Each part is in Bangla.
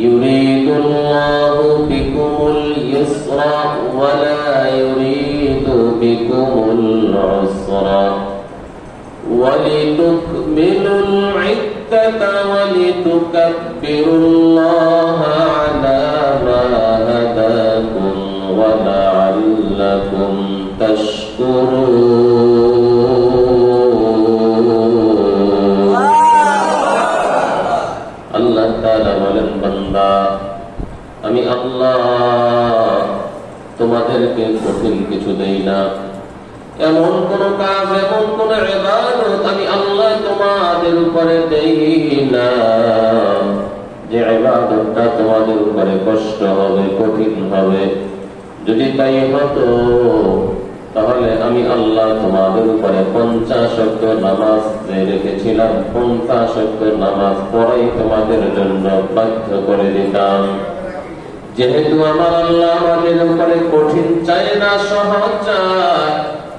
ইউরিদুল্লাহু বিকুমুল ইউসরা ওয়া লা ইউরিদু বিকুমুল উসরা ওয়া লিতুকমিলুল ইদ্দাতা ওয়া লিতুকাব্বিরুল্লাহা আলা মা হাদাকুম ওয়া লাআল্লাকুম তাশকুরুন। আল্লাহ তাআলা বলেন, বান্দা আমি আল্লাহ তোমাদেরকে কঠিন কিছু দেই না। এমন কোন কাজ, এমন কোন ইবাদত আমি আল্লাহ তোমাদের উপরে দেই না যে ইবাদতটা তোমাদের উপরে কষ্ট হবে, কঠিন হবে। যদি তাই হতো তাহলে আমি আল্লাহ তোমাদের উপরে 50 ওয়াক্ত নামাজ রেখেছিলাম, 50 ওয়াক্ত নামাজ পড়াই তোমাদের জন্য বাধ্য করে দিতাম। যেহেতু আমার আল্লাহ আমাদের উপরে কঠিন চায় না, সহজ চায়,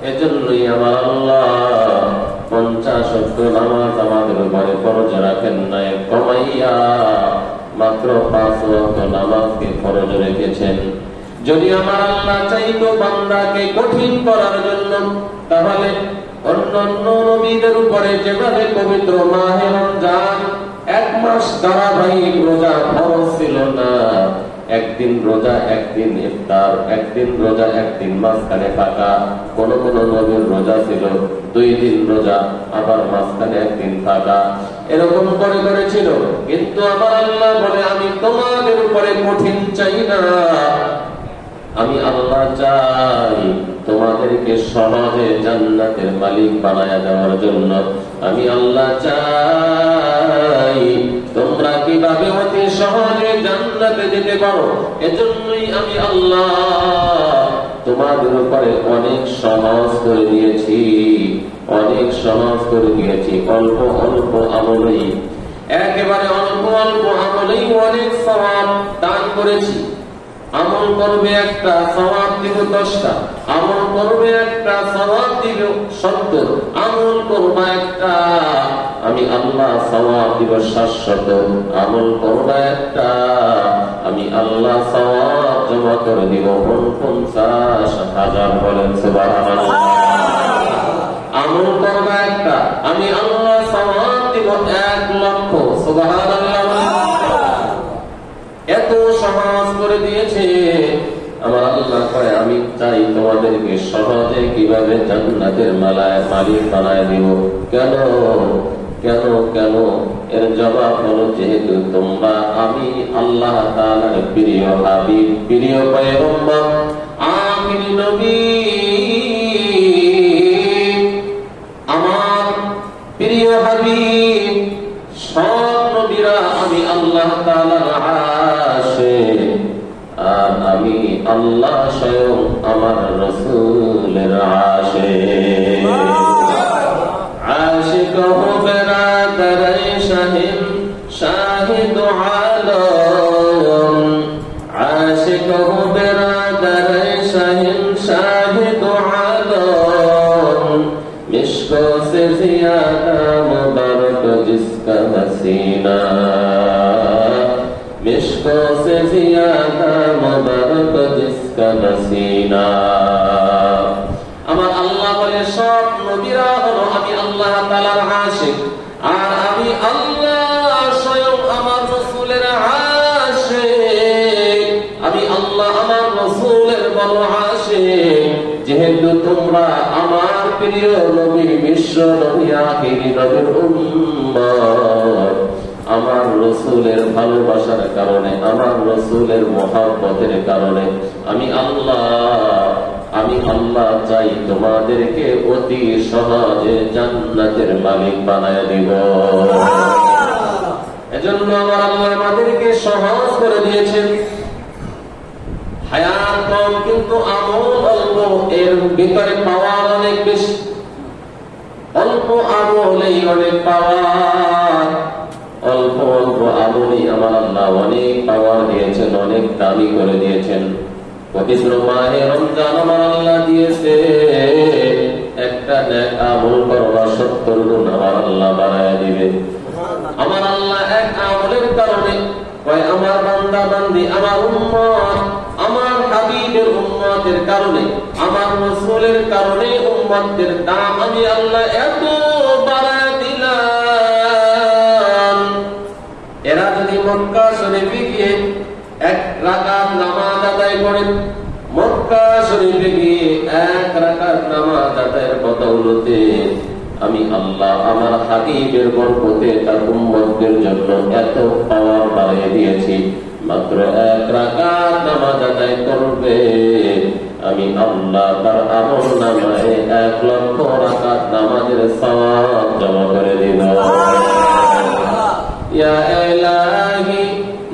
এজন্যই আমার আল্লাহ 50 ওয়াক্ত নামাজ আমাদের উপরে ফরজ রাখেন নাই, কমাইয়া মাত্র 5 ওয়াক্ত নামাজকে ফরজ রেখেছেন। যদি আমার আল্লাহ চাইতো বান্দাকে কঠিন করার জন্য, তাহলে অন্যান্য নবীদের উপরে যেভাবে পবিত্র মাহে রমজান 1 মাস ধারাবাহিক রোজা ফরজ ছিল না, একদিন রোজা, একদিন ইফতার, একদিন রোজা, একদিন মাঝখানে ফাঁকা। কোন কোন নবীর রোজা ছিল 2 দিন রোজা, আবার মাঝখানে একদিন ফাঁকা, এরকম করে করেছিল। কিন্তু আমার আল্লাহ বলে, আমি তোমাদের উপরে কঠিন চাই না, আমি আল্লাহ চাই তোমাদেরকে সহজে জান্নাতের মালিক বানায়া দেওয়ার জন্য। আমি আল্লাহ চাই তোমরা কিভাবে অতি সহজে জান্নাতে যেতে পারো, এজন্যই আমি আল্লাহ তোমাদের উপরে অনেক সহজ করে দিয়েছি, অনেক সহজ করে দিয়েছি। অল্প অল্প আমলেই, একেবারে অল্প অল্প আমলেই অনেক সওয়াব দান করেছি। আমল করবে একটা, সওয়াব দিব 10টা, আমল করবে একটা, সওয়াব দিব 70, আমল করবে একটা, আমি আল্লাহ সওয়াব দিব 700, আমল করবে একটা, আমি আল্লাহ সওয়াব জমা করে দিব 50,000। বলেন সুবহানাল্লাহ। আমল করবে একটা, আমি আল্লাহ সওয়াব দিব 1 লক্ষ। সুবহানাল্লাহ। এত সহজ করে দিয়েছে আমার আল্লাহ। কয় আমি চাই তোমাদেরকে সহজে কিভাবে জান্নাতের মালিক বানায় দিব। কেন কেন কেন? এর জবাব হলো, যেহেতু তোমরা আমি আল্লাহ তাআলার প্রিয় হাবিব, প্রিয় পয়গম্বর, আখির নবী, আমার প্রিয় হাবিব। সব নবীরা আমি আল্লাহ তাআলার আশিক, আর আমি আল্লাহ স্বয়ং আমার রাসূলের আশিক। আশিক হো বেরাদর শাহিদ শাহিদ আলম, আশিক হো বেরাদর শাহিদ শাহিদ আলম, মিশকো সে জিয়াদা মুবারক জিসকা हसीना, मिश्को से ज़ियादा मुबारक जिसका हसीना। আমার আল্লাহ বলে, সব নবীরা হলো আমি আল্লাহ তাআলার আশিক, আর আমি আল্লাহ স্বয়ং আমার রাসূলের আশিক। আমি আল্লাহ আমার রাসূলের বড় আশিক। যেহেতু তোমরা আমার প্রিয় নবী, বিশ্ব নবী, আখির নবীর উম্মত, আমার রাসূলের ভালোবাসার কারণে, আমার রাসূলের মহব্বতের কারণে আমি আল্লাহ চাই তোমাদেরকে অতি সহজে জান্নাতের মালিক বানায় দিব। এজন্য আমার আল্লাহ আমাদেরকে সহজ করে দিয়েছেন। হায়াত কম কিন্তু আমল অল্প, এর ভিতরে পাওয়ার অনেক বেশি। অল্প আমলেই অনেক পাওয়ার, অল্প অল্প আমলেই আমার আল্লাহ অনেক পাওয়ার দিয়েছেন, অনেক দামি করে দিয়েছেন। পবিত্র মাহে রমজান আমার আল্লাহ দিয়েছে একটা নেক আমল করবা 70 গুণ আমার আল্লাহ বাড়ায় দিবে। আমার আল্লাহ এক আমলের কারণে কয় আমার বান্দা বান্দি, আমার উম্মত, আমার হাবিবের উম্মতের কারণে, আমার রাসূলের কারণে উম্মতের দাম আমি আল্লাহ এত বাড়ায় দিলাম। এরা যদি মক্কা শরীফে গিয়ে 1 রাকাত নামাজ আদায় করেন, মক্কা শরীফে গিয়ে 1 রাকাত নামাজ আদায়ের বদৌলতে আমি আল্লাহ আমার হাবিবের বরকতে তার উম্মতদের জন্য এত পাওয়ার বাড়িয়ে দিয়েছি। মাত্র 1 রাকাত নামাজ আদায় করবে, আমি আল্লাহ তার আমলনামায় 1 লক্ষ রাকাত নামাজের সওয়াব জমা করে দিব। ইয়া ইলাহি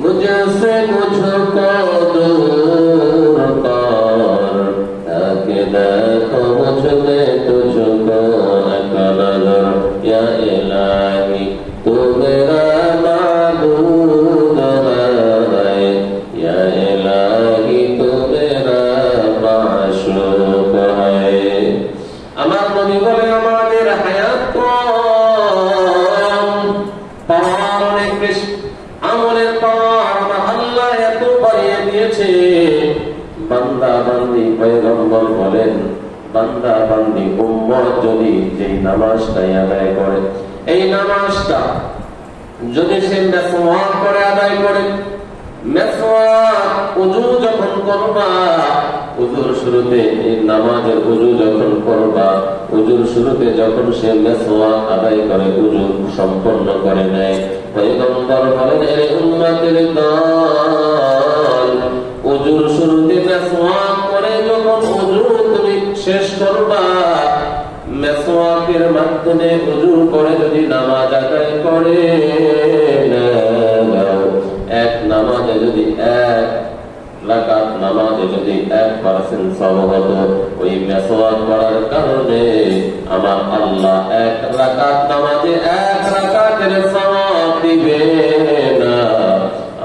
মুঝসে মুঝকো দূর কর, তাকে দেখো মুঝে তুঝকো নজর। ইয়া ইলাহি তু মেরা মাবুদ है, या इलाही तू मेरा माशूक है। আমার নবী বলে আমাদের হায়াত কম, পাওয়ার অনেক বেশি, আমলের পাওয়ার আল্লাহ এত বাড়িয়ে দিয়েছে। বান্দা বান্দি পয়গম্বর বলেন, বান্দা বান্দি উম্মত যদি যেই নামাজটাই আদায় করে, এই নামাজটা যদি সে মেসওয়াক করে আদায় করে, মেসওয়াক ওযু যখন করবা, ওযুর শুরুতে এই নামাজের ওযু যখন করবা, ওযুর শুরুতে যখন সে মেসওয়াক আদায় করে, ওযু সম্পন্ন করে নেয়, পয়গম্বর বলেন এই উম্মতের দল ওযুর শুরুতে মেসওয়াক করে যখন ওযু তুমি শেষ করবা, মেসওয়াকের মাধ্যমে ওযু করে যদি নামাজ আদায় করে এক নামাজে যদি 1 রাকাত নামাজে যদি 1% সওয়াব হতো, ওই মেসওয়াক করার কারণে আমার আল্লাহ 1 রাকাত নামাজে 1 রাকাতের সওয়াব দিবে না।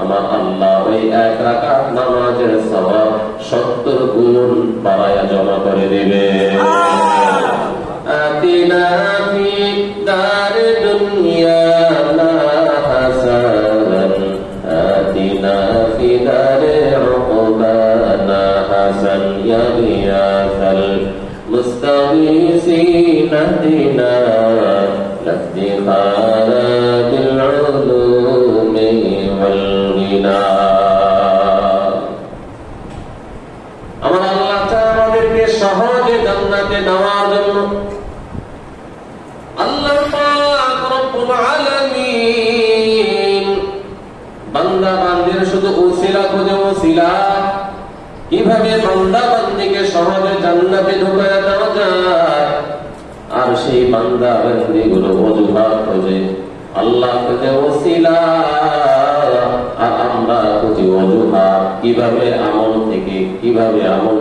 আমার আল্লাহ ওই 1 রাকাত নামাজের সওয়াব 70 গুণ বাড়ায়া জমা করে দিবে। আতিনা ফি দার দুনিয়া না হাসান, আতিনা ফি দার উকবানা হাসান, ইয়া গিয়াসাল মুস্তাগীসিন আহদিনা লাফতিখারা বিল উলুমি ওয়াল গিনা। আমার আল্লাহ তাআলা আমাদেরকে সহজে জান্নাতে নেওয়ার জন্য আল্লাহ পাক রব্বুল আলামিন বান্দা বান্দির শুধু ওসিলা খোঁজে, ওসিলা কিভাবে বান্দা বান্দিকে সহজে জান্নাতে ঢোকায়া দেওয়া যায়, আর সেই বান্দা বান্দিগুলো অজুহাত খোঁজে, আল্লাহ খোঁজে ওসিলা আর আমরা খুঁজি অজুহাত, কিভাবে আমল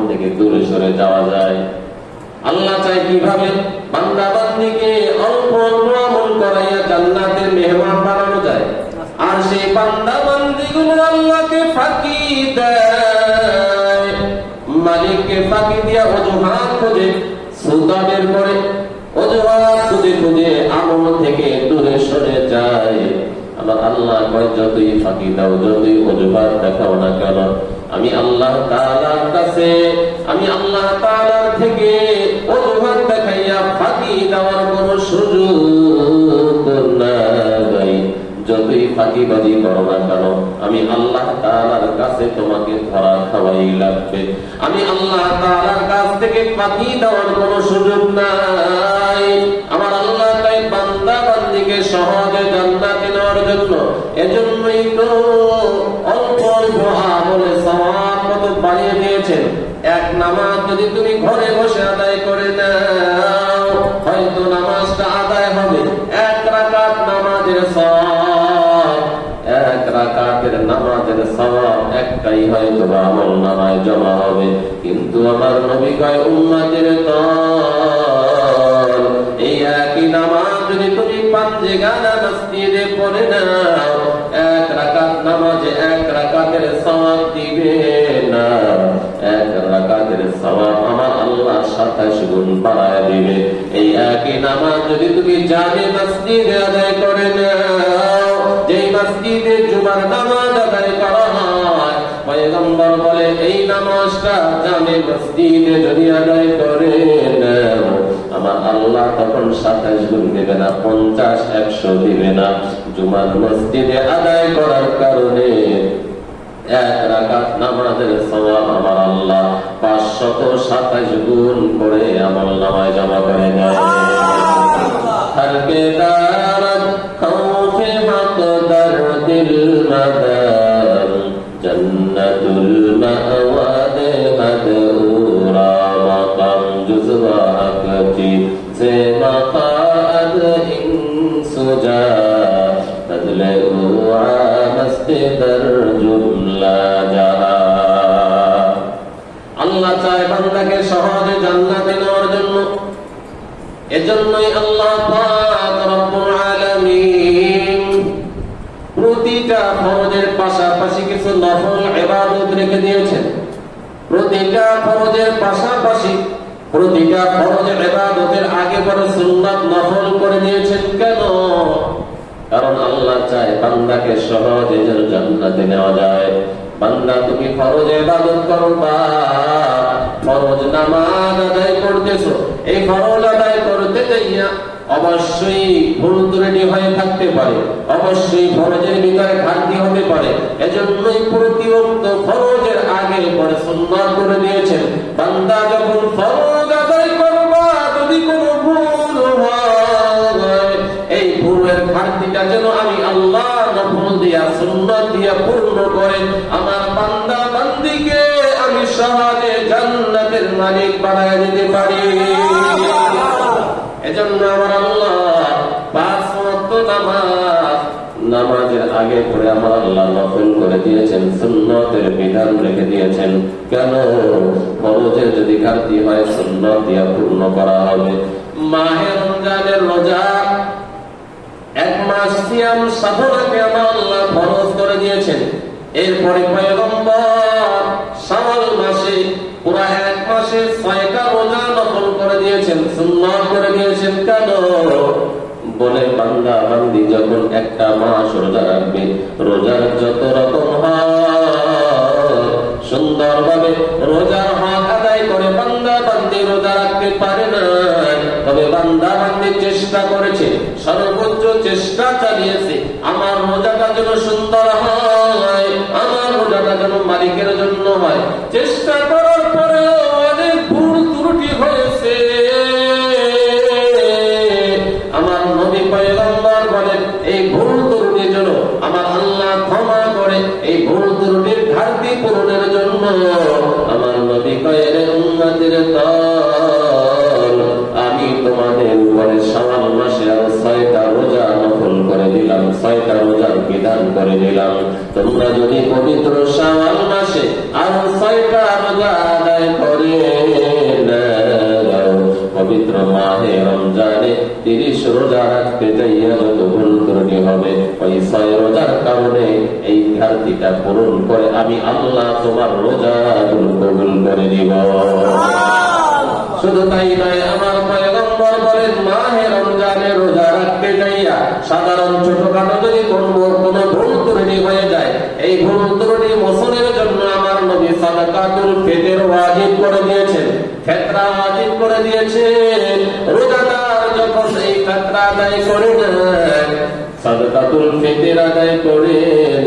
থেকে দূরে সরে যাওয়া যায়। আল্লাহ চাই কিভাবে বান্দা বান্দিকে অল্প অল্প আমল করাইয়া জান্নাতের মেহমান বানানো যায়, আর সেই বান্দা বান্দিগুলো আল্লাহকে ফাঁকি দেয়, মালিককে ফাঁকি দিয়া অজুহাত খোঁজে, সুতা বের করে অজুহাত খুঁজে খুঁজে আমল থেকে দূরে সরে যায়। আমার আল্লাহ কয় যতই ফাঁকি দাও, যতই অজুহাত দেখাও না কেন, আমি আল্লাহ তাআলার কাছে, আমি আল্লাহ তাআলার থেকে অজুহাত দেখাইয়া ফাঁকি দেওয়ার কোনো সুযোগ নাই। যতই ফাঁকিবাজি করো না কেন, আমি আল্লাহ তাআলার কাছে তোমাকে ধরা খাওয়াই লাগবে। আমি আল্লাহ তাআলার কাছ থেকে ফাঁকি দেওয়ার কোনো সুযোগ নাই। আমার আল্লাহ তাই বান্দা বান্দিকে সহজে জান্নাতে নেওয়ার জন্য, এজন্যই তো অল্প অল্প আমলে সওয়াব কত বাড়িয়ে দিয়েছেন। 1 নামাজ যদি তুমি ঘরে বসে আদায় করে নাও, হয়তো নামাজটা আদায় হবে 1 রাকাত নামাজের সওয়াব, 1 রাকাতের নামাজের সওয়াব একটাই হয়তো আমল নামায় জমা হবে। কিন্তু আমার নবী কয় উম্মতের দল, এই একই নামাজ যদি তুমি পাঞ্জেগানা মসজিদে পড়ে নাও, 1 রাকাত নামাজে 1 রাকাতের সওয়াব দিবে না, 1 রাকাতের সওয়াব আমার আল্লাহ 27 গুণ বাড়ায় দিবে। এই একই নামাজ যদি তুমি জামে মসজিদে আদায় করে নাও, যেই মসজিদে জুমার নামাজ আদায় 50টা জামে মসজিদে যদি আদায় করে নাও, আমার আল্লাহ তখন 27 গুণ দেবে না, 50, 100 দিবে না। জুমার মসজিদে আদায় করার কারণে 1 রাকাত নামাজের সওয়াব আমার আল্লাহ 527 গুণ করে আমল নামায় জমা করে দেয়। हर के दारत खौफे मक़दर दिल मदर जन्नतुल मअवादे मदऊरा मक़ाम जुज़वा हक़ती से मक़ाद इंसुजा बदले हुआ मस्ते दर जुमला जहा। अल्लाह चाहे बंदा के সহজে জান্নাতে নেওয়ার জন্য। এজন্যই আল্লাহ পাক রব্বুল আলামিন প্রতিটা ফরজের পাশাপাশি কিছু নফল ইবাদত রেখে দিয়েছেন। প্রতিটা ফরজের পাশাপাশি প্রতিটা ফরজ ইবাদতের আগে পরে সুন্নাত নফল করে দিয়েছেন। কেন? কারণ আল্লাহ চায় বান্দাকে সহজে যেন জান্নাতে নেওয়া যায়। বান্দা তুমি ফরজ ইবাদত করবা, ফরজ নামাজ আদায় করতেছো, এই ফরজ আদায় করতে যাইয়া অবশ্যই ভুল ত্রুটি হয়ে থাকতে পারে, অবশ্যই ফরজের ভিতরে ঘাটতি হতে পারে। এজন্যই প্রতিওয়াক্ত ফরজের আগে পরে সুন্নাত করে দিয়েছেন। বান্দা যখন ফরজ আদায় করবা, যদি কোনো ভুল হয়, এই ভুলের ঘাটতিটা যেন আমি আল্লাহ নফল দিয়া সুন্নাত দিয়া পূর্ণ করে আমার বান্দা বান্দিকে আমি সহজে জান্নাতের মালিক বানায় দিতে পারি। এজন্য আমার আল্লাহ 5 ওয়াক্ত নামাজের আগে পরে আমার আল্লাহ নফল করে দিয়েছেন, সুন্নতের বিধান রেখে দিয়েছেন। কেন? ফরজে যদি ঘাটতি হয় সুন্নত দিয়া পূর্ণ করা হবে। মাহে রমজানের রোজা 1 মাস সিয়াম সাধনাকে আমার আল্লাহ ফরজ করে দিয়েছেন। এরপরে পয়গম্বর শাওয়াল মাসে পুরা 1 মাসে 6টা রোজা নফল করে দিয়েছেন, সুন্নাত করে দিয়েছেন। কেন? বলে বান্দা বান্দি যখন একটা মাস রোজা রাখবে, রোজার যত রকম সুন্দরভাবে রোজার হক আদায় করে বান্দা বান্দি রোজা রাখতে পারে না, তবে বান্দা বান্দি চেষ্টা করেছে, সর্বোচ্চ চেষ্টা চালিয়েছে আমার রোজাটা যেন সুন্দর হয়, আমার রোজাটা যেন মালিকের জন্য হয়। চেষ্টা করার পরে অনেক ভুল ত্রুটি হয়েছে। আমার নবী পয়গম্বর বলেন এই ভুল ত্রুটির জন্য আমার আল্লাহ ক্ষমা করে, এই ভুল ত্রুটির ঘাটতি পূরণের জন্য আমার নবী কয়ের উম্মতের দল আমি তোমাদের উপরে শাওয়াল মাসে আরো 6টা রোজা নফল করে দিলাম, 6টা রোজার বিধান করে দিলাম। তোমরা যদি পবিত্র শাওয়াল মাসে আরো 6টা রোজা আদায় করে নাও, পবিত্র মাহে রমজানে 30 রোজা রাখতে যাইয়া যত ভুল ত্রুটি হবে, ওই 6 রোজার কারণে এই ঘাটতিটা পূরণ করে আমি আল্লাহ তোমার রোজাগুলো কবুল করে দিব। শুধু তাই নয়, আমার পয়গম্বর বলেন মাহে রমজানে রোজা রাখতে যাইয়া সাধারণ ছোটখাটো যদি কোনো ভুল ত্রুটি হয়ে যায়, এই ভুল ত্রুটি মোচনের জন্য আমার নবী সাদাকাতুল ফিতর ওয়াজিব করে দিয়েছেন, ফিতরা ওয়াজিব করে দিয়েছেন। রোজাদার যখন এই ফিতরা আদায় করে নেয়, সাদাকাতুল ফিতর আদায় করে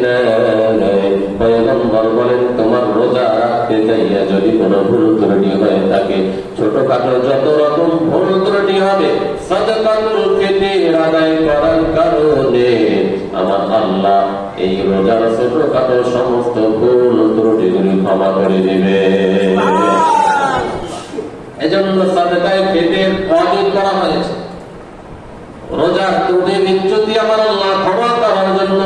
নেয়, পয়গম্বর বলেন তোমার রোজা রাখতে যাইয়া যদি কোনো ভুল ত্রুটি হয়ে থাকে, ছোটখাটো যত রকম ভুল ত্রুটি হবে, সাদাকাতুল ফিতর আদায় করার কারণে আমার আল্লাহ এই রোজার ছোটখাটো সমস্ত ভুল ত্রুটিগুলি ক্ষমা করে দিবে। এজন্য সাদাকায়ে ফিতর ওয়াজিব করা হয়েছে। রোজার ত্রুটি বিচ্যুতি আমার আল্লাহ ক্ষমা করার জন্য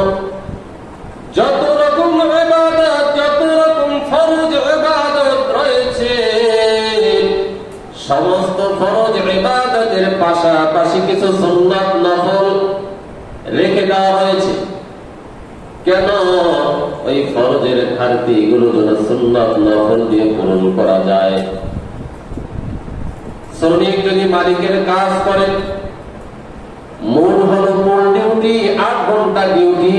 যত রকম ইবাদত, যত রকম ফরজ ইবাদত রয়েছে, সমস্ত ফরজ ইবাদতের পাশাপাশি কিছু সুন্নাত নফল রেখে দেওয়া হয়েছে। কেন? ওই ফরজের ঘাটতি এগুলো যেন সুন্নাত নফল দিয়ে পূরণ করা যায়। শ্রমিক যদি মালিকের কাজ করে, মূল হলো মূল ডিউটি 8 ঘন্টা ডিউটি,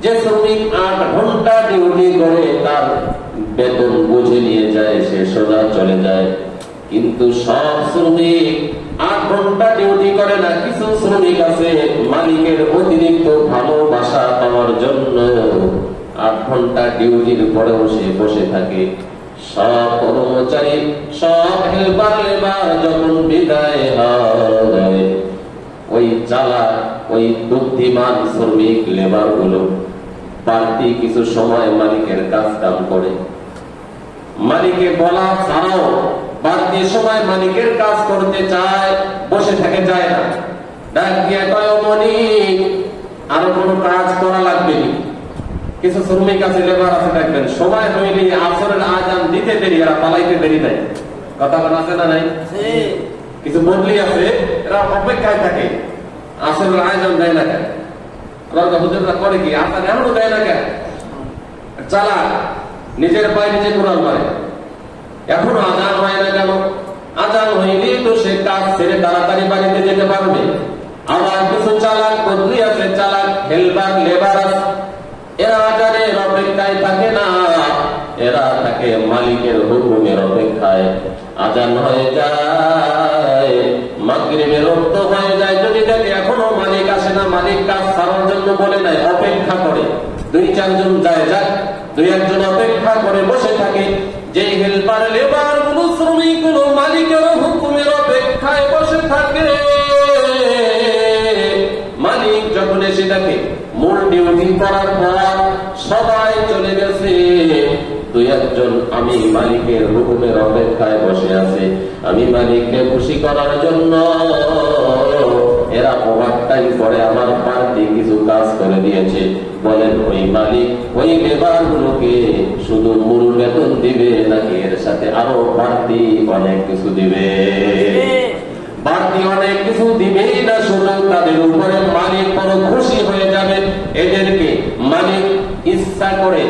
যে শ্রমিক 8 ঘন্টা ডিউটি করে তার বেতন বুঝে এসে সোজা চলে যায়। কিন্তু সব শ্রমিক 8 ঘন্টা ডিউটি করে না। কিছু শ্রমিক আছে মালিকের অতিরিক্ত ভালোবাসা পাওয়ার জন্য 8 ঘন্টা ডিউটির পরেও সে বসে থাকে। সব কর্মচারী, সব হেল্পার লেবার যখন বিদায় হয়, ওই চালাক, ওই বুদ্ধিমান শ্রমিক লেবার গুলো বাড়তি কিছু সময় মালিকের কাজ কাম করে। মালিকে বলা ছাড়াও বাড়তি সময় মালিকের কাজ করতে চায়, বসে থেকে যায় না। ডাক দিয়ে কয়, মালিক আরো কোনো কাজ করা লাগবে। কিছু শ্রমিক আছে, লেবার আছে, দেখবেন সময় হইলে আসরের আজান দিতে দেরি আর পালাইতে দেরি নাই। কথা বলা আছে না নাই? কিছু বদলি আছে, এরা অপেক্ষায় থাকে, আসরের আজান দেয় না কেন? হুজুররা করে কি আজান এখনো দেয় না কেন? চালা নিজের পায়ে নিজে কোরআন মারে, এখনো আজান হয় না কেন? আজান হইলে তো সে কাজ ছেড়ে তাড়াতাড়ি বাড়িতে যেতে পারবে। আবার কিছু চালাক বদলি আছে, চালাক হেল্পার লেবার আছে, এরা আজানের অপেক্ষায় থাকে না, এরা থাকে মালিকের হুকুমের অপেক্ষায়। আজান হয়ে যায়, মাগরিবের রক্ত হয়ে যায়, যদি দেখে এখনো মালিক আসে না, মালিক কাজ ছাড়ার জন্য বলে নাই, অপেক্ষা করে। 2-4 জন যায়, যাক 2-1 জন অপেক্ষা করে বসে থাকে। যে হেল্পার লেবার গুলো, শ্রমিক গুলো মালিকের হুকুমের অপেক্ষায় বসে থাকে, মালিক যখন এসে দেখে মূল ডিউটি করার পর সবাই চলে গেছে, 2-1 জন আমি মালিকের হুকুমের অপেক্ষায় বসে আছে, আমি মালিককে খুশি করার জন্য এরা ওভারটাইম করে আমার বাড়তি কিছু কাজ করে দিয়েছে। বলেন ওই মালিক ওই লেবার গুলোকে শুধু মূল বেতন দিবে নাকি এর সাথে আরো বাড়তি অনেক কিছু দিবে? বাড়তি অনেক কিছু দিবেই না, শুধু তাদের উপরে মালিক বড় খুশি হয়ে যাবে। এদেরকে মালিক ইচ্ছা করে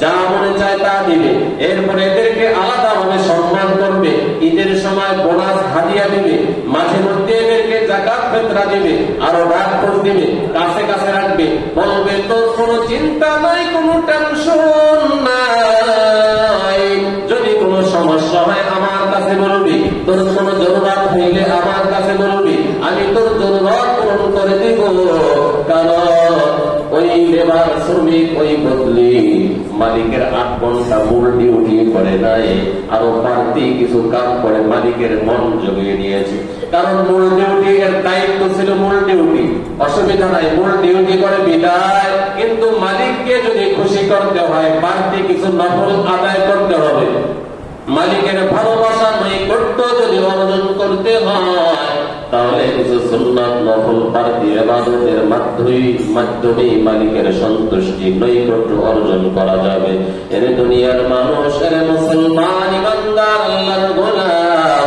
যা মনে চায় তা দিবে, এরপরে এদেরকে আলাদাভাবে সম্মান করবে, ঈদের সময় বোনাস হাদিয়া দিবে, মাঝে মধ্যে এদেরকে যাকাত ফিতরা দিবে, আরো রাগ করে দিবে, কাছে কাছে রাখবে, বলবে তোর কোনো চিন্তা নাই, কোনো টেনশন নাই, যদি কোনো সমস্যা হয় আমার কাছে বলবি, তোর কোনো জরুরত হইলে আমার কাছে বলবি, আমি তোর জরুরত পূরণ করে দিব। কারণ ওই লেবার শ্রমিক ওই বদলি মালিকের 8 ঘন্টা মূল ডিউটি করে নাই, আরো বাড়তি কিছু কাম করে মালিকের মন জমিয়ে নিয়েছে। কারণ মূল ডিউটি এর দায়িত্ব ছিল মূল ডিউটি, অসুবিধা নাই, মূল ডিউটি করে বিদায়। কিন্তু মালিককে যদি খুশি করতে হয় বাড়তি কিছু নফল আদায় করতে হবে। মালিকের ভালোবাসা নৈকট্য যদি অর্জন করতে হয় তাহলে কিছু সুন্নাত নফল বাড়তি ইবাদতের মাধ্যমে মালিকের সন্তুষ্টি নৈকট্য অর্জন করা যাবে। এর দুনিয়ার মানুষ, এর মুসলমান ইমানদার আল্লাহর গোলাম,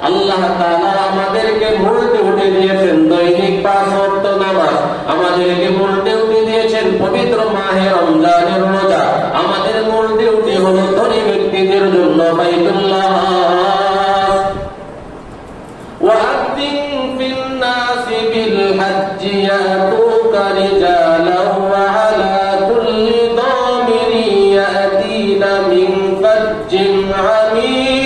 আল্লাহ তাআলা আমাদেরকে মূল ডিউটি দিয়েছেন দৈনিক 5 ওয়াক্ত নামাজ, আমাদেরকে মূল ডিউটি দিয়েছেন পবিত্র মাহে রমজানের রোজা, আমাদের মূল ডিউটি হলো ধনী ব্যক্তিদের জন্য বাইতুল্লাহ। وَأَذِّن فِي النَّاسِ بِالْحَجِّ يَأْتُوكَ رِجَالًا وَعَلَى كُلِّ ضَامِرٍ يَأْتِينَ مِنْ فَجٍّ عَمِيقٍ।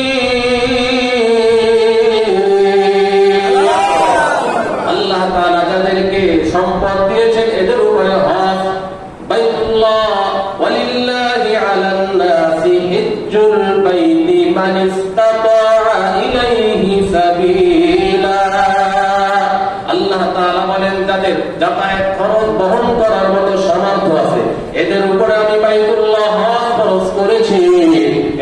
আল্লাহ তাআলা যাদেরকে সম্পদ দিয়েছেন এদের উপরে হক বাইতুল্লাহ, ওয়ালিল্লাহি আলান নাসি হিজ্জুল বাইতি মান ইসতাতাআ ইলাইহি সাবিলা। আল্লাহ তাআলা বলেন যাদের যাতায়াত খরচ বহন করার মতো সামর্থ্য আছে এদের উপরে আমি বাইতুল্লাহ হজ ফরজ করেছি।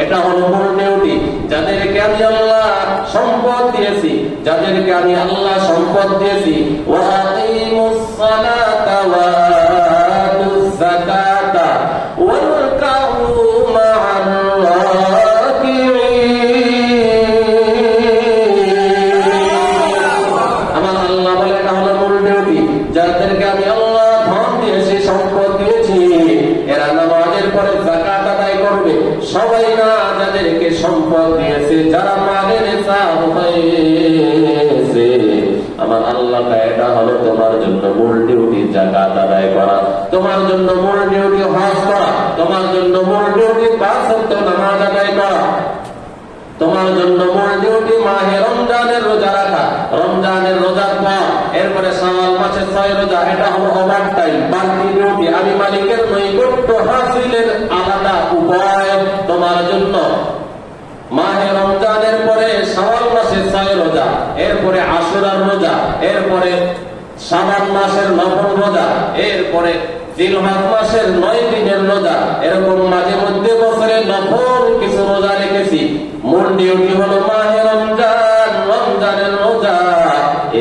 এটা হলো মূল ডিউটি। যাদেরকে আমি আল্লাহ সম্পদ দিয়েছি, যাদেরকে আমি আল্লাহ সম্পদ দিয়েছি, ওয়া আকিমুস সালাতা ওয়া আতুজ যাকাতা ওয়ারকাউ মা'আর রাকিঈন। আমার আল্লাহ বলে এটা হলো মূল ডিউটি। যাদেরকে আমি আল্লাহ ধন দিয়েছি, সম্পদ দিয়েছি, এরা নামাজের পরে যাকাত আদায় করবে। সবাই না, যাদেরকে সম্পদ দিয়েছে, যারা মালের হিসাব হয়েছে, আমার আল্লাহ এটা হলো তোমার জন্য মূল ডিউটি যাকাত আদায় করা, তোমার জন্য মূল ডিউটি হজ করা, তোমার জন্য মূল ডিউটি 5 ওয়াক্ত নামাজ আদায় করা। তোমার জন্য মূল ডিউটি মাহে রমজানের রোজা রাখা। রমজানের রোজার পর এরপরে শাওয়াল মাসের 6 রোজা, এটা হলো ওভার টাইম, বাড়তি ডিউটি। আমি মালিকের নৈকট্য হাসিলের আলাদা উপায় তোমার জন্য। মাহে রমজানের পরে শাওয়াল মাসের 6 রোজা, এরপরে আশুরার রোজা, এরপরে শাবান মাসের নফল রোজা, এরপরে জিলহজ মাসের 9 দিনের রোজা। এরকম মাঝে মধ্যে বছরে নফল কিছু রোজা রেখেছি। মূল ডিউটি হলো মাহে রমজান, রমজানের রোজা।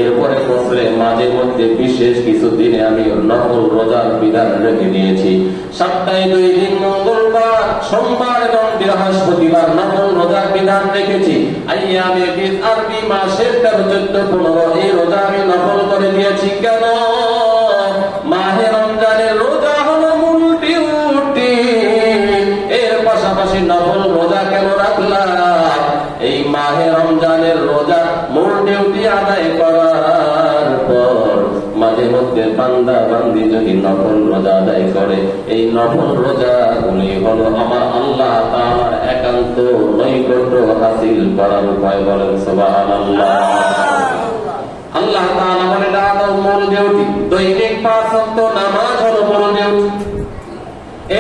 এরপরে বছরে মাঝে মধ্যে বিশেষ কিছু দিনে আমি নফল রোজার বিধান রেখে দিয়েছি। সপ্তাহে 2 দিন মঙ্গলবার, সোমবার এবং বৃহস্পতিবার নফল রোজার বিধান রেখেছি। আইয়ামে বিদ আরবি মাসের 13, 14, 15 এই রোজা আমি নফল করে দিয়েছি। কেন? মাহে রমজানের রোজা হলো মূল ডিউটি, এর পাশাপাশি নফল রোজা কেন রাখলাম? এই মাহে রমজানের রোজা মূল ডিউটি আদায় করার পর মাঝে মধ্যে বান্দা বান্দি যদি নফল রোজা আদায় করে, এই নফল রোজাগুলি হলো আমার আল্লাহ তাআলার একান্ত নৈকট্য হাসিল করার উপায়। বলেন সুবহানাল্লাহ। আল্লাহ তাআলা বলেন আদম মূল ডিউটি, দৈনিক 5 ওয়াক্ত নামাজ হলো মূল ডিউটি।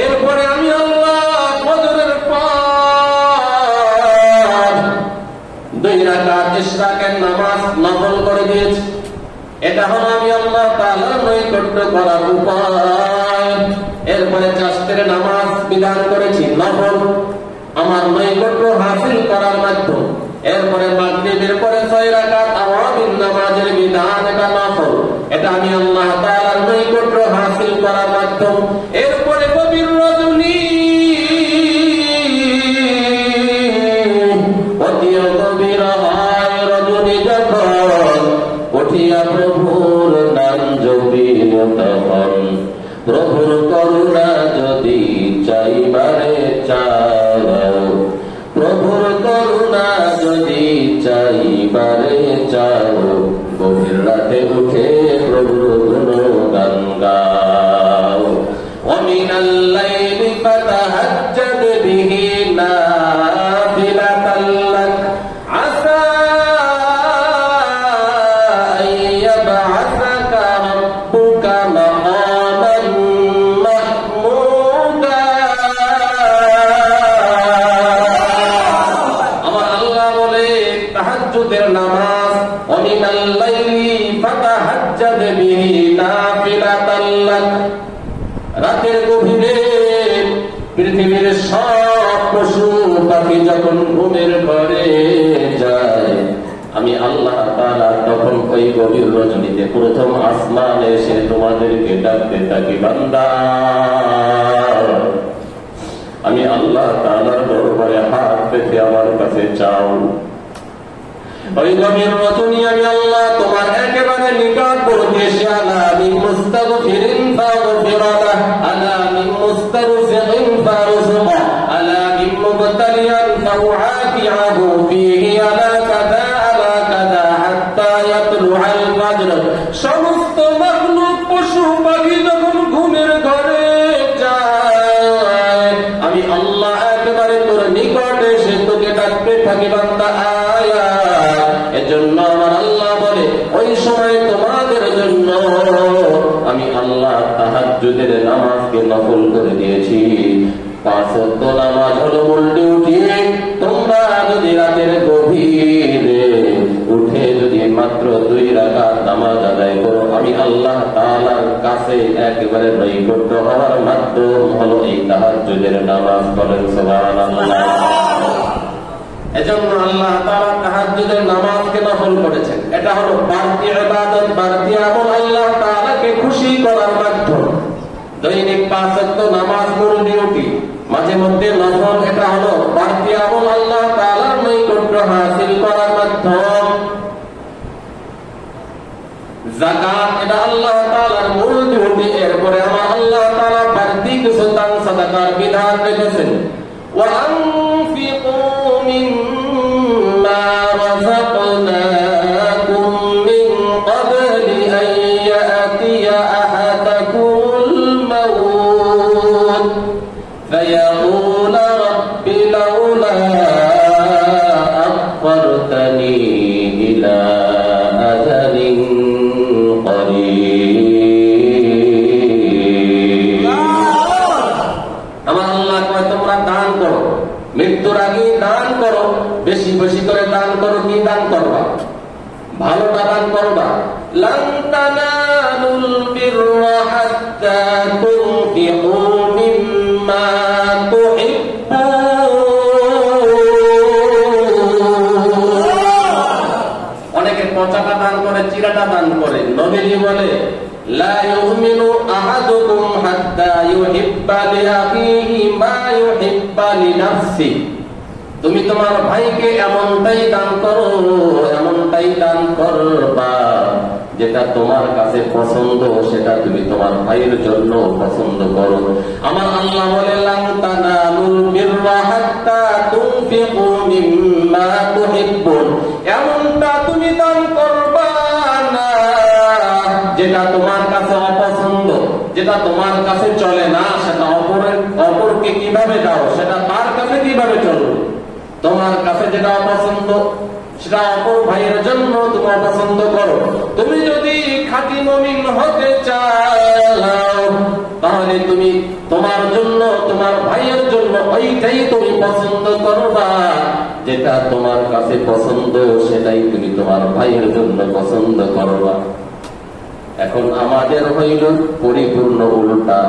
এরপরে আমি আল্লাহ ফজরের পর 2 রাকাত ইশরাকের নামাজ নফল করে দিয়েছি। এটা হলো আমি আল্লাহ তাআলার নৈকট্য করার উপায়। এরপরে চাষের নামাজ বিধান করেছি নফল, আমার নৈকট্য হাসিল করার মাধ্যম। এরপরে মাগরিবের পরে 6 রাকাত আওয়াবিন নামাজের বিধান, এটা নফল, এটা আমি আল্লাহ তাআলার নৈকট্য হাসিল করার মাধ্যম। এরপরে গভীর রজনী, অতি গভীর হয় রজনী যখন উঠিয়া প্রভুর নাম জপিল তখন, প্রভুর করুণা যদি চাইবারে চাও, প্রভুর করুণা যদি চাইবারে চাও, গভীর রাতে উঠে প্রভুর গুণগান গাও। ওয়ামিনাল লাইলি ফাতাহাজ্জাদ বিহি নাফিলাতাল লাক আসা আইয়াবআসাকা রাব্বুকা মাকামান মাহমুদা। আমার আল্লাহ বলে তাহাজ্জুদের নামাজ, ওয়ামিনাল লাইলি ফাতাহাজ্জাদ বিহি নাফিলাতাল লাক, রাতের গভীরে পৃথিবীর সব পশু পাখি যখন ঘুমের ঘরে যায়, আমি আল্লাহ তাআলা তখন ওই গভীর রজনীতে প্রথম আসমানে এসে তোমাদেরকে ডাকতে থাকি, বান্দা আমি আল্লাহ তাআলার দরবারে হাত পেতে আমার কাছে চাও। ওই গভীর রজনী আমি আল্লাহ তোমার একেবারে নিকটবর্তী এসে আলা মিন মুস্তাগফিরিন ফাগফিরালাহ, আলা মিন মুস্তাগফিরিন ফারযুকা, আলা মিন মুবতালিয়ান ফাউআতিহু ফীহি আলা কাযা হাত্তা ইয়াতলুআল ফাজর। সমস্ত মাখলুক পশু পাখি যখন ঘুমের ঘরে যায়, আমি আল্লাহ একেবারে তোর নিকটে এসে তোকে ডাকতে থাকি, বান্দা আয়া। এজন্য আমার আল্লাহ বলে ওই সময় তোমাদের জন্য আমি আল্লাহ তাহাজ্জুদের নামাজকে নফল করে দিয়েছি। 5 ওয়াক্ত নামাজ হলো মূল ডিউটি। তোমরা যদি রাতের গভীরে উঠে যদি মাত্র 2 রাকাত নামাজ আদায় করো, আমি আল্লাহ তাআলার কাছে একেবারে নৈকট্য হওয়ার মাধ্যম হলো এই তাহাজ্জুদের নামাজ। বলেন সুবহানাল্লাহ। এজন্য আল্লাহ তাআলা তাহাজ্জুদের নামাজকে নফল করেছেন। এটা হলো বাড়তি ইবাদত, বাড়তি আমল, আল্লাহ তাআলাকে খুশি করার মাধ্যম। দৈনিক 5 ওয়াক্ত নামাজ মূল ডিউটি, মাঝে মধ্যে নফল, এটা হলো বাড়তি আমল, আল্লাহ তাআলার নৈকট্য হাসিল করার মাধ্যম। যাকাত, এটা আল্লাহ তাআলার মূল ডিউটি। এরপরে আমার আল্লাহ তাআলা বাড়তি কিছু দান সাদাকার বিধান রেখেছেন। وأنفقوا مما رزقناكم من قبل أن يأتي أحدكم الموت فيقول رب لولا আখরতানি ইলা আজালিন করিব। আমার আল্লাহ কয় তোমরা দান করো, মৃত্যুর আগে দান করো, বেশি বেশি করে দান করো। কি দান করবা? ভালোটা দান করবা। লান তানালুল বিররা হাত্তা তুনফিকু মিম্মা তুহিব্বুন। অনেকে পচাটা দান করে, চিরাটা দান করে। নবীজি বলে লা ইউমিনু আহাদুকুম হাত্তা ইউহিব্বা লিআখিহি মা ইউহিব্বা লিনাফসি। তুমি তোমার ভাইকে এমনটাই দান করো, এমনটাই দান করবা যেটা তোমার কাছে পছন্দ, সেটা তুমি তোমার ভাইয়ের জন্য পছন্দ করো। আমার আল্লাহ বলে লান তানালুল বিররা হাত্তা তুনফিকু মিম্মা তুহিব্বুন। এমনটা তুমি দান করবা না যেটা তোমার কাছে অপছন্দ, যেটা তোমার কাছে চলে না। সেটা অপরকে কিভাবে দাও, সেটা তার কাছে কিভাবে চলবে। তোমার কাছে যেটা অপছন্দ সেটা অপর ভাইয়ের জন্য তুমি অপছন্দ করো। তুমি যদি খাঁটি মুমিন হতে চাও তাহলে তুমি তোমার জন্য, তোমার ভাইয়ের জন্য ওইটাই তুমি পছন্দ করবা যেটা তোমার কাছে পছন্দ, সেটাই তুমি তোমার ভাইয়ের জন্য পছন্দ করবা। এখন আমাদের হইল পরিপূর্ণ উল্টা।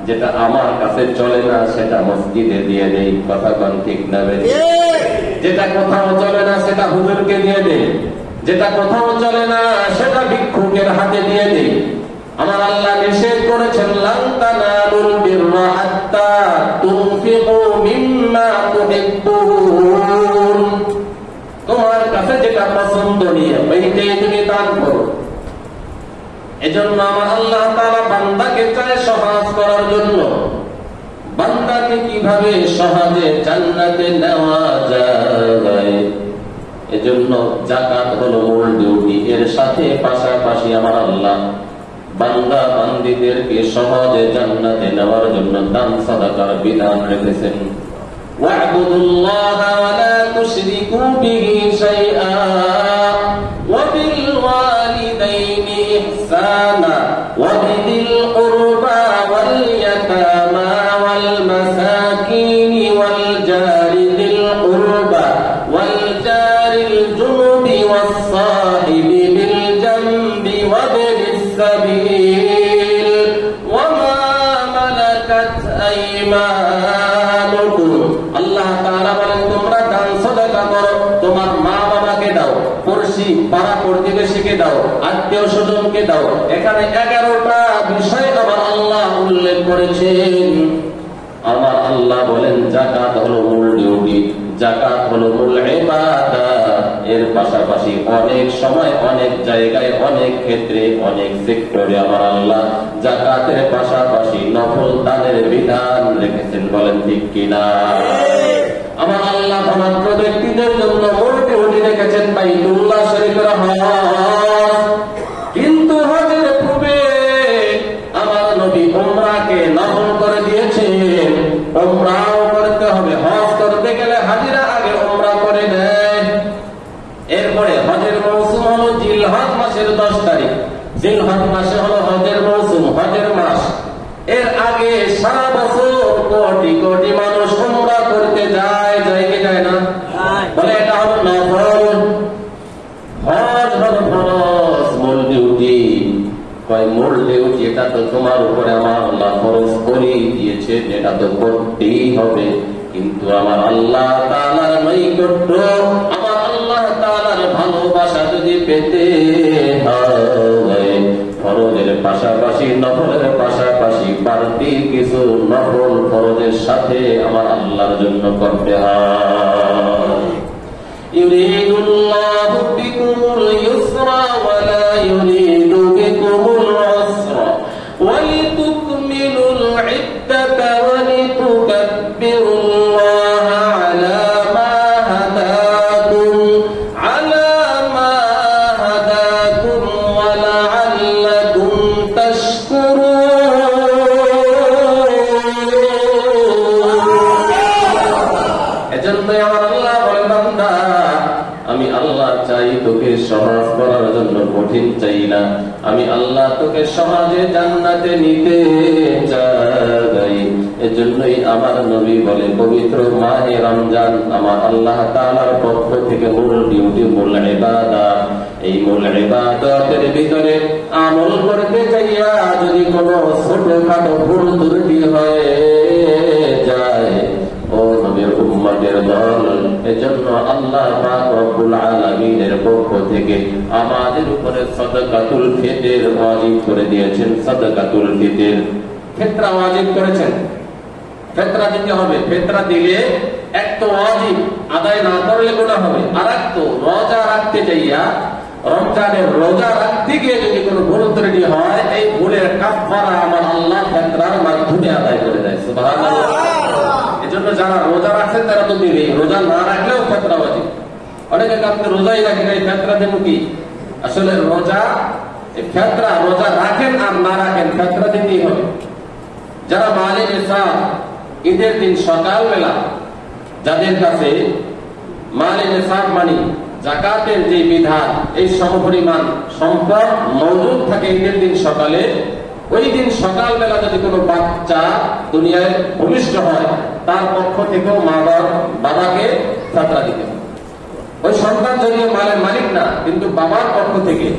যেটা আমার কাছে চলে না সেটা মসজিদে দিয়ে দেই। কথা কোন ঠিক না? যেটা কোথাও চলে না সেটা হুজুরকে দিয়ে দেই। যেটা কোথাও চলে না সেটা ভিক্ষুকের হাতে দিয়ে দেই। আমার আল্লাহ নিষেধ করেছেন লান তানালুল বিররা হাত্তা তুনফিকু মিম্মা তুহিব্বুন। তোমার কাছে যেটা পছন্দনীয় ওইটাই তুমি দান করো। এজন্য আমার আল্লাহ তাআলা বান্দাকে চায় সহজ করার জন্য। বান্দাকে কিভাবে সহজে জান্নাতে নেওয়া যায়, এজন্য যাকাত হলো মূল ডিউটি। এর সাথে পাশাপাশি আমার আল্লাহ বান্দা বান্দীদেরকে সহজে জান্নাতে নেওয়ার জন্য দান সাদাকার বিধান রেখেছেন। ওয়া'বুদুল্লাহা ওয়া লা তুশরিকু বিহি শাইআ ওয়া বিল ওয়ালিদাইনি ইহসানা ওয়া বিযিল কুরবা ওয়াল ইয়াতামা ওয়াল মাসাকিনি ওয়াল জারি যিল কুরবা ওয়াল জারিল জুনুবি ওয়াস সাহিবি বিল জামবি ওয়া বিস সাবিল ওয়া মা মালাকাত আইমানুকুম। আল্লাহ তাআলা বলেন তোমরা দান সাদাকা করো, তোমার মা বাবাকে দাও, পড়শি পাড়া প্রতিবেশীকে দাও, আত্মীয় স্বজনকে দাও। এখানে 11টা বিষয় আমার আল্লাহ উল্লেখ করেছেন। আমার আল্লাহ বলেন যাকাত হলো মূল ডিউটি, যাকাত হলো মূল ইবাদত। এর পাশাপাশি অনেক সময়, অনেক জায়গায়, অনেক ক্ষেত্রে, অনেক সেক্টরে আমার আল্লাহ যাকাতের পাশাপাশি নফল দানের বিধান রেখেছেন। বলেন ঠিক কিনা? আমার আল্লাহ ধনাঢ্য ব্যক্তিদের জন্য মূল ডিউটি রেখেছেন বাইতুল্লাহ শরীফের হজ। কিন্তু হজের পূর্বে আমার নবী উমরাকে নফল করে দিয়েছেন। উমরাও করতে হবে। হজ করতে গেলে হাজিরা আগে উমরা করে নেয়। এরপরে হজের মৌসুম হলো জিলহজ মাসের 10 তারিখ। জিলহজ মাসে হলো হজের মৌসুম, হজের মাস। এর আগে সারা বছর কোটি কোটি মানুষ উমরা করতে যায়, যায় কি যায় না? বলে এটা হলো নফল। হজ হলো ফরজ, মূল ডিউটি। কয় মূল ডিউটি এটা তো তোমার উপরে আমার আল্লাহ ফরজ করে দিয়েছে, এটা তো করতেই হবে। কিন্তু আমার আল্লাহ তাআলার নৈকট্য, আমার আল্লাহ তাআলার ভালোবাসা যদি পেতে হয়, ফরজের পাশাপাশি নফলের পাশাপাশি বাড়তি কিছু নফল ফরজের সাথে আমার আল্লাহর জন্য করতে হয়। ইউরিদুল্লাহু বিকুমুল ইউসরা ওয়া লা ইউরিদু বিকুমুল উসরা ওয়া লিতুকমিলুল ইদ্দাতা ওয়া লিতুকাব্বিরুল্লাহা আলা মা হাদাকুম ওয়া লাআল্লাকুম তাশকুরুন। এজন্য আমার আল্লাহ বলেন বান্দা আমি আল্লাহ চাই তোকে সহজ করার জন্য, কঠিন চাই না। আমি আল্লাহ তোকে সহজে জান্নাতে নিতে চাই। এজন্যই আমার নবী বলে, পবিত্র মাহে রমজান আমার আল্লাহ তাআলার পক্ষ থেকে মূল ডিউটি, মূল ইবাদত। এই মূল ইবাদতের ভিতরে আমল করতে যাইয়া যদি কোনো ছোটখাটো ভুল ত্রুটি হয়ে যায়, ও নবীর উম্মতের দল, এজন্য আল্লাহ পাক রব্বুল আলামিনের পক্ষ থেকে আমাদের উপরে সাদাকাতুল ফিতর ওয়াজিব করে দিয়েছেন। সাদাকাতুল ফিতর, ফিতরা ওয়াজিব করেছেন। ফিতরা দিতে হবে। ফিতরা দিলে এক তো ওয়াজিব, আদায় না করলে গুনাহ হবে, আর এক তো রোজা রাখতে যাইয়া রমজানের রোজা রাখতে গিয়ে যদি কোনো ভুল ত্রুটি হয়, এই ভুলের কাফারা আমার আল্লাহ ফিতরার মাধ্যমে আদায় করে দেয়। সুবহানাল্লাহ। এজন্য যারা রোজা রাখছেন তারা তো দিবেই, রোজা না রাখলেও ফিতরা ওয়াজিব। অনেকে আপনি রোজাই রাখেন, এই ফিতরা দেন কি? আসলে রোজা, এই ফিতরা রোজা রাখেন আর না রাখেন, ফিতরা দিতেই হবে। যারা মালে নিসাব, ঈদের দিন সকালবেলা যাদের কাছে মালে নিসাব মানে যাকাতের যে বিধান, এই সমপরিমাণ সম্পদ মওজুদ থাকে ঈদের দিন সকালে, ওই দিন সকালবেলা যদি কোনো বাচ্চা দুনিয়ায় ভূমিষ্ঠ হয়, তার পক্ষ থেকেও মা বাবাকে ফিতরা দিতে হবে। ওই সন্তান যদিও মালের মালিক না, কিন্তু বাবার পক্ষ থেকে,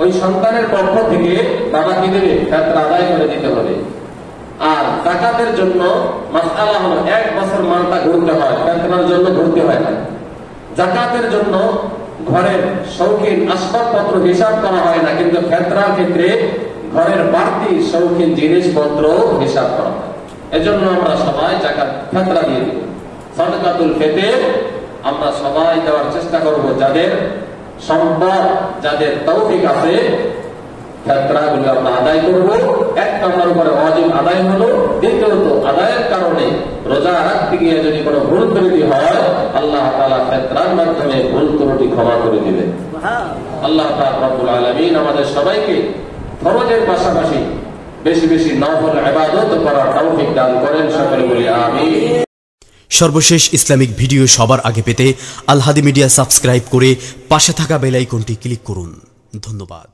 ওই সন্তানের পক্ষ থেকে বাবা কি দেবে? ফিতরা আদায় করে দিতে হবে। আর যাকাতের জন্য মাসআলা হলো 1 বছর মালটা ঘুরতে হয়, ফিতরার জন্য ঘুরতে হয় না। যাকাতের জন্য ঘরের শৌখিন আসবাবপত্র হিসাব করা হয় না, কিন্তু ফিতরার ক্ষেত্রে ঘরের বাড়তি শৌখিন জিনিসপত্র হিসাব করা হয়। এজন্য আমরা সবাই যাকাত ফিতরা দিয়ে দিব। সাদাকাতুল ফিতর আমরা সবাই দেওয়ার চেষ্টা করব, যাদের সম্পদ, যাদের তৌফিক আছে, ফিতরাগুলো আমরা আদায় করব। এক নম্বর উপরে ওয়াজিব আদায় হলো। দ্বিতীয়ত, আদায়ের কারণে রোজা রাখতে গিয়ে যদি কোনো ভুল ত্রুটি হয়, আল্লাহ তাআলা ফিতরার মাধ্যমে ভুল ত্রুটি ক্ষমা করে দিবেন। আল্লাহ পাক রব্বুল আলামিন আমাদের সবাইকে ফরজের পাশাপাশি বেশি বেশি নফল ইবাদত করার তৌফিক দান করেন। সকলে বলি আমিন। সর্বশেষ ইসলামিক ভিডিও সবার আগে পেতে আল হাদি মিডিয়া সাবস্ক্রাইব করে পাশে থাকা বেল আইকনটি ক্লিক করুন। ধন্যবাদ।